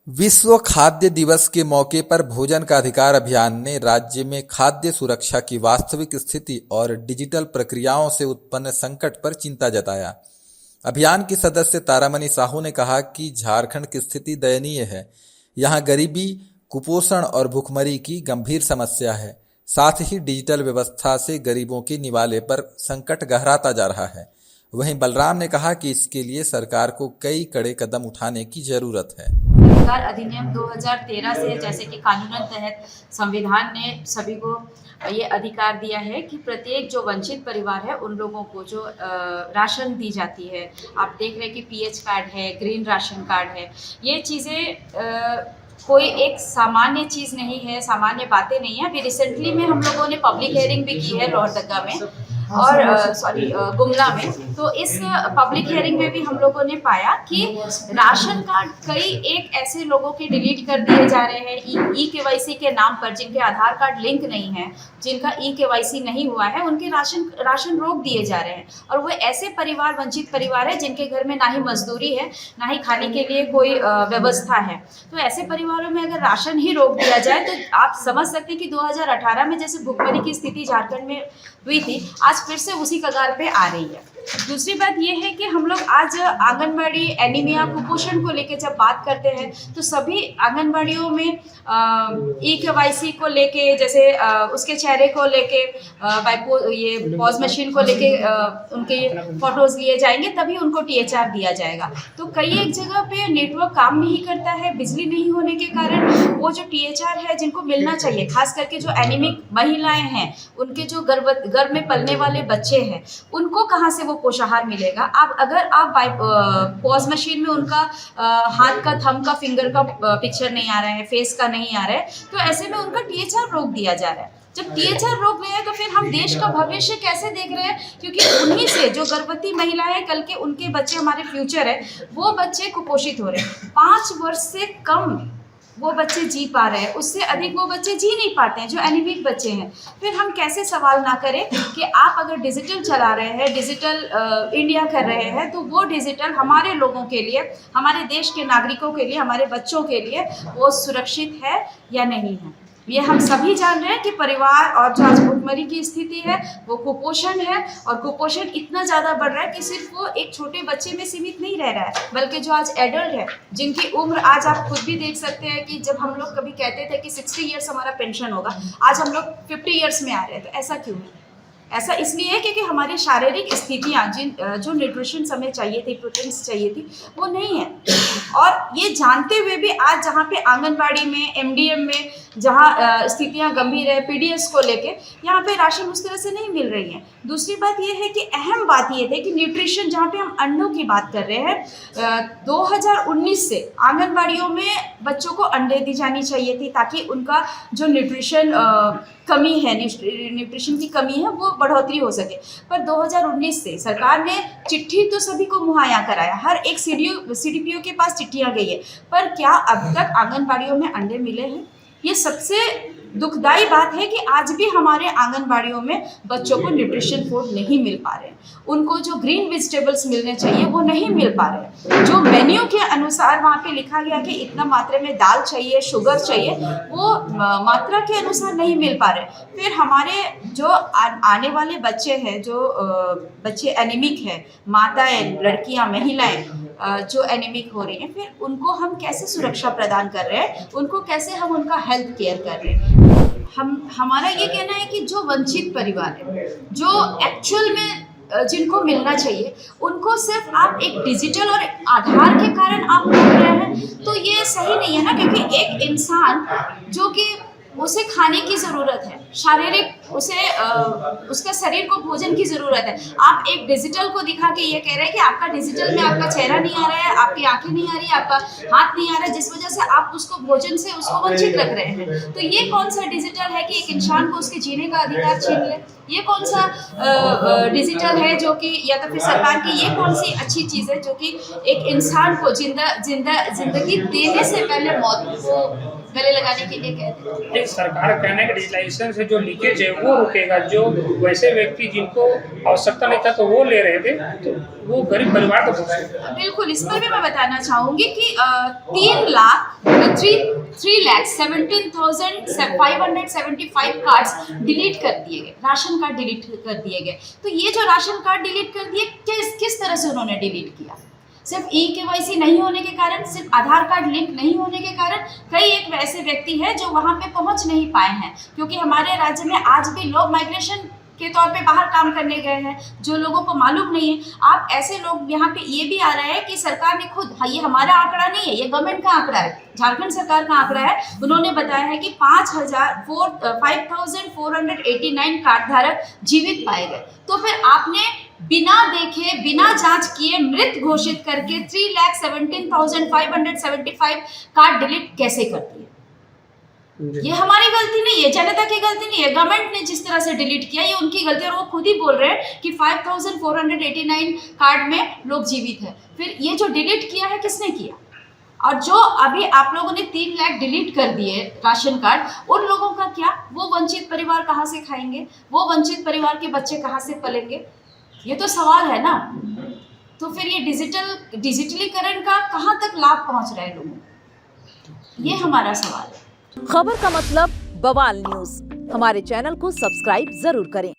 विश्व खाद्य दिवस के मौके पर भोजन का अधिकार अभियान ने राज्य में खाद्य सुरक्षा की वास्तविक स्थिति और डिजिटल प्रक्रियाओं से उत्पन्न संकट पर चिंता जताया। अभियान की सदस्य तारामणि साहू ने कहा कि झारखंड की स्थिति दयनीय है। यहाँ गरीबी, कुपोषण और भुखमरी की गंभीर समस्या है। साथ ही डिजिटल व्यवस्था से गरीबों के निवाले पर संकट गहराता जा रहा है। वहीं बलराम ने कहा कि इसके लिए सरकार को कई कड़े कदम उठाने की जरूरत है। अधिकार अधिनियम 2013 से जैसे कि कानूनन तहत संविधान ने सभी को ये अधिकार दिया है कि प्रत्येक जो वंचित परिवार है उन लोगों को जो राशन दी जाती है। आप देख रहे हैं कि पीएच कार्ड है, ग्रीन राशन कार्ड है। ये चीज़ें कोई एक सामान्य चीज़ नहीं है, सामान्य बातें नहीं है। अभी रिसेंटली में हम लोगों ने पब्लिक हियरिंग भी की है लोहरदगा में और गुमला में। तो इस पब्लिक हियरिंग में भी हम लोगों ने पाया कि राशन कार्ड कई एक ऐसे लोगों के डिलीट कर दिए जा रहे हैं ई केवाईसी के नाम पर, जिनके आधार कार्ड लिंक नहीं है, जिनका ई केवाईसी नहीं हुआ है, उनके राशन रोक दिए जा रहे हैं। और वो ऐसे परिवार, वंचित परिवार है जिनके घर में ना ही मजदूरी है, ना ही खाने के लिए कोई व्यवस्था है। तो ऐसे परिवारों में अगर राशन ही रोक दिया जाए तो आप समझ सकते हैं कि 2018 में जैसे भुखमरी की स्थिति झारखंड में हुई थी, आज फिर से उसी कगार पे आ रही है। दूसरी बात ये है कि हम लोग आज आंगनबाड़ी, एनीमिया, कुपोषण को लेके जब बात करते हैं तो सभी आंगनबाड़ियों में ई केवाईसी को लेके, जैसे उसके चेहरे को लेके ये पॉज मशीन को लेके उनके फोटोज लिए जाएंगे, तभी उनको टीएचआर दिया जाएगा। तो कई एक जगह पे नेटवर्क काम नहीं करता है, बिजली नहीं होने के कारण वो जो टीएचआर है जिनको मिलना चाहिए, खास करके जो एनीमिक महिलाएं हैं, उनके जो गर्भ में पलने वाले बच्चे हैं, उनको कहाँ से वो पोषाहार मिलेगा। अगर आप पॉज मशीन में उनका हाथ का, थंब का, फिंगर का पिक्चर नहीं आ रहा है, फेस का नहीं आ रहा है, तो ऐसे में उनका टीएचआर रोक दिया जा रहा है। जब टीएचआर रोक रहे हैं तो फिर हम देश का भविष्य कैसे देख रहे हैं, क्योंकि उन्हीं से जो गर्भवती महिलाएं, कल के उनके बच्चे हमारे फ्यूचर है, वो बच्चे कुपोषित हो रहे हैं। 5 वर्ष से कम वो बच्चे जी पा रहे हैं, उससे अधिक वो बच्चे जी नहीं पाते हैं जो एनीमिक बच्चे हैं। फिर हम कैसे सवाल ना करें कि आप अगर डिजिटल चला रहे हैं, डिजिटल इंडिया कर रहे हैं, तो वो डिजिटल हमारे लोगों के लिए, हमारे देश के नागरिकों के लिए, हमारे बच्चों के लिए वो सुरक्षित है या नहीं है। ये हम सभी जान रहे हैं कि परिवार और जो आज भुखमरी की स्थिति है वो कुपोषण है, और कुपोषण इतना ज़्यादा बढ़ रहा है कि सिर्फ वो एक छोटे बच्चे में सीमित नहीं रह रहा है, बल्कि जो आज एडल्ट है, जिनकी उम्र आज आप खुद भी देख सकते हैं कि जब हम लोग कभी कहते थे कि 60 ईयर्स हमारा पेंशन होगा, आज हम लोग 50 ईयर्स में आ रहे हैं। तो ऐसा क्यों है? ऐसा इसलिए है क्योंकि हमारी शारीरिक स्थितियाँ जो न्यूट्रिशन हमें चाहिए थी, प्रोटीन्स चाहिए थी, वो नहीं है। और ये जानते हुए भी आज जहाँ पे आंगनबाड़ी में, एमडीएम में जहाँ स्थितियाँ गंभीर है, पीडीएस को लेके, यहाँ पे राशन उस तरह से नहीं मिल रही है। दूसरी बात ये है कि अहम बात ये है कि न्यूट्रिशन, जहाँ पे हम अंडों की बात कर रहे हैं, 2019 से आंगनबाड़ियों में बच्चों को अंडे दी जानी चाहिए थी, ताकि उनका जो न्यूट्रिशन कमी है, न्यूट्रिशन की कमी है, वो बढ़ोतरी हो सके। पर 2019 से सरकार ने चिट्ठी तो सभी को मुहैया कराया, हर एक सीडीपीओ के पास चिट्ठियाँ गई है, पर क्या अब तक आंगनबाड़ियों में अंडे मिले हैं? ये सबसे दुखदाई बात है कि आज भी हमारे आंगनबाड़ियों में बच्चों को न्यूट्रिशन फूड नहीं मिल पा रहे। उनको जो ग्रीन वेजिटेबल्स मिलने चाहिए वो नहीं मिल पा रहे। जो मेन्यू के अनुसार वहाँ पे लिखा गया कि इतना मात्रा में दाल चाहिए, शुगर चाहिए, वो मात्रा के अनुसार नहीं मिल पा रहे। फिर हमारे जो आने वाले बच्चे हैं, जो बच्चे एनीमिक हैं, माताएं, लड़कियां, महिलाएं जो एनीमिक हो रही हैं, फिर उनको हम कैसे सुरक्षा प्रदान कर रहे हैं, उनको कैसे हम उनका हेल्थ केयर कर रहे हैं। हमारा ये कहना है कि जो वंचित परिवार है, जो एक्चुअल में जिनको मिलना चाहिए, उनको सिर्फ आप एक डिजिटल और आधार के कारण आप रोक रहे हैं, तो ये सही नहीं है ना। क्योंकि एक इंसान जो कि उसे खाने की ज़रूरत है, शारीरिक उसे उसका शरीर को भोजन की ज़रूरत है, आप एक डिजिटल को दिखा के ये कह रहे हैं कि आपका डिजिटल में आपका चेहरा नहीं आ रहा है, आपकी आंखें नहीं आ रही है, आपका हाथ नहीं आ रहा है, जिस वजह से आप उसको भोजन से उसको वंचित रख रहे हैं। तो ये कौन सा डिजिटल है कि एक इंसान को उसके जीने का अधिकार छीन ले? ये कौन सा डिजिटल है जो कि, या तो फिर सरकार की ये कौन सी अच्छी चीज़ है जो कि एक इंसान को जिंदगी देने से पहले मौत को गले लगाने के लिए कहते हैं। सरकार कहना है कि डिजिटलाइजेशन से जो लीकेज है वो रुकेगा। जो वैसे व्यक्ति जिनको आवश्यकता नहीं था तो वो ले रहे थे, तो वो गरीब परिवार को पहुंचे। बिल्कुल, इस पर भी मैं बताना चाहूँगी कि 3,17,575 कार्ड्स डिलीट कर दिए गए, राशन कार्ड डिलीट कर दिए गए। तो ये जो राशन कार्ड डिलीट कर दिए, किस तरह से उन्होंने डिलीट किया? सिर्फ KYC नहीं होने के कारण, सिर्फ आधार कार्ड लिंक नहीं होने के कारण कई एक वैसे व्यक्ति हैं जो वहाँ पे पहुँच नहीं पाए हैं, क्योंकि हमारे राज्य में आज भी लोग माइग्रेशन के तौर पे बाहर काम करने गए हैं, जो लोगों को मालूम नहीं है। आप ऐसे लोग यहाँ पे ये भी आ रहे हैं कि सरकार ने खुद, ये हमारा आंकड़ा नहीं है, ये गवर्नमेंट का आंकड़ा है, झारखंड सरकार का आंकड़ा है। उन्होंने बताया है कि 5,489 कार्ड धारक जीवित पाए गए। तो फिर आपने बिना देखे, बिना जांच किए मृत घोषित करके 3,17,575 कार्ड डिलीट कैसे कर दिए? ये हमारी गलती नहीं है, जनता की गलती नहीं है। गवर्नमेंट ने जिस तरह से डिलीट किया ये उनकी गलती है, और वो खुद ही बोल रहे हैं कि 5,489 कार्ड में लोग जीवित है। फिर ये जो डिलीट किया है किसने किया? और जो अभी आप लोगों ने 3 लाख डिलीट कर दिए राशन कार्ड, उन लोगों का क्या? वो वंचित परिवार कहाँ से खाएंगे? वो वंचित परिवार के बच्चे कहाँ से पलेंगे? ये तो सवाल है ना। तो फिर ये डिजिटलीकरण का कहाँ तक लाभ पहुँच रहा है लोगों को, ये हमारा सवाल है। खबर का मतलब बवाल न्यूज। हमारे चैनल को सब्सक्राइब जरूर करें।